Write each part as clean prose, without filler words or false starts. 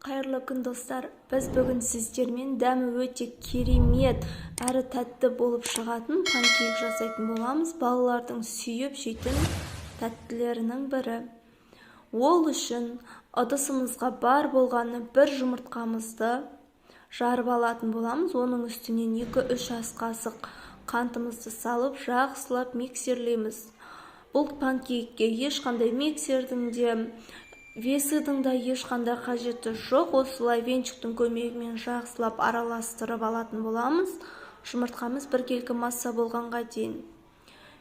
Қайырлы күн достар, біз бүгін сіздермен дәмі өте керемет әрі тәтті болып шығатын панкейк жасайтын боламыз. Балалардың сүйіп жейтін тәттілерінің бірі. Ол үшін ыдысымызға бар болғаны бір жұмыртқамызды жарып алатын боламыз. Оның үстінен 2-3 ас қасық қантымызды салып, жақсылап миксерлейміз. Бұл панкейкке ешқандай миксердің де весідің да ешқандай қажеті жоқ. Осылай венчиктің көмегімен жақсылап араластырып алатын боламыз. Жұмыртқамыз біркелкі масса болғанға дейін.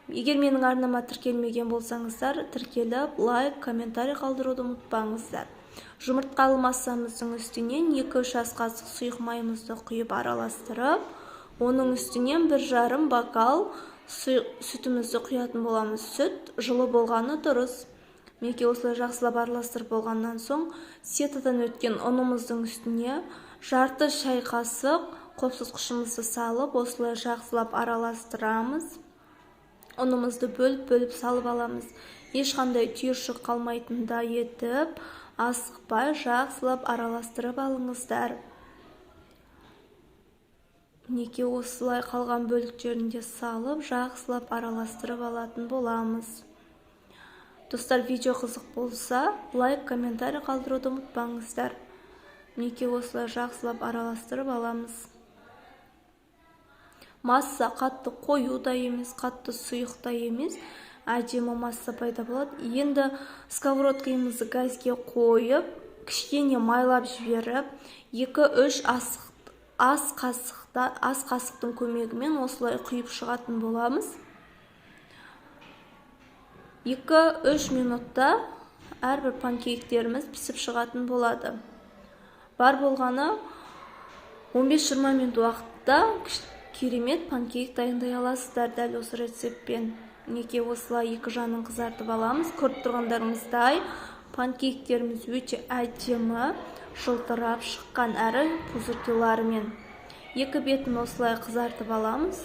Егер менің арнама тіркелмеген болсаңыздар, тіркеліп, лайк, комментарий қалдыруды ұмытпаңыздар. Жұмыртқалы массамыздың үстінен 2-3 ас қасық сұйық майымызды құйып араластырып, оның үстінен 1,5 бокал сүтімізді құятын боламыз. Сүт жылы болғаны дұрыс. Мінекей осылай жақсылап араластырып болғаннан соң, сетадан өткен ұнымыздың үстіне жарты шай қасық қопсызғышымызды салып, осылай жақсылап араластырамыз. Ұнымызды бөліп салып аламыз. Ешқандай түйіршік қалмайтындай етіп, асықпай жақсылап араластырып алыңыздар. Мінекей осылай қалған бөліктерінде салып, жақсылап араластырып алатын боламыз. Достар, видео қызық болса, лайк, комментарий қалдыруды ұмытпаңыздар. Мінекей осылай жақсылап араластырып аламыз. Масса қатты қою да емес, қатты сұйық та емес, әдемі масса пайда болады. Енді сковородкамызды газге қойып, кішкене майлап жіберіп, 2-3 ас қасықтың көмегімен осылай құйып шығатын боламыз. 2-3 минутта әрбір панкейктеріміз пісіп шығатын болады. Бар болғаны 15-20 минут уақытта керемет панкейк дайындай аласыздар дәл осы рецептпен. Мінекей осылай екі жағын қызартып аламыз. Көріп тұрғандарыңыздай панкейктеріміз өте әдемі, жылтырап шыққан әрі пузырькаларымен. Екі бетін осылай қызартып аламыз.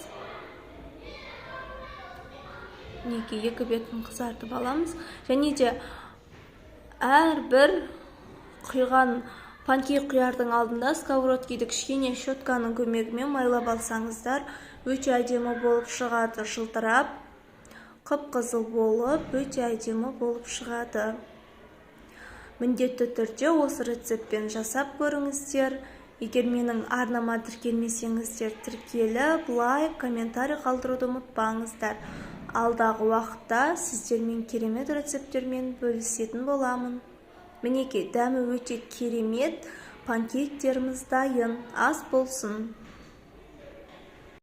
Мінекей екі бетін қызартып аламыз. Және де әрбір құйған панкейк құярдың алдында сковородкиді кішкене щетканың көмегімен майлап алсаңыздар, өте әдемі болып шығады. Жылтырап, қып-қызыл болып, өте әдемі болып шығады. Міндетті түрде осы рецептпен жасап көріңіздер. Егер менің арнама тіркелмесеңіздер, тіркеліп, лайк, комментарий қалдыруды ұмытпаңыздар. Алдағы уақытта сіздермен керемет рецепттермен бөлісетін боламын. Мінекей дәмі өте керемет панкейктеріміз дайын. Ас болсын.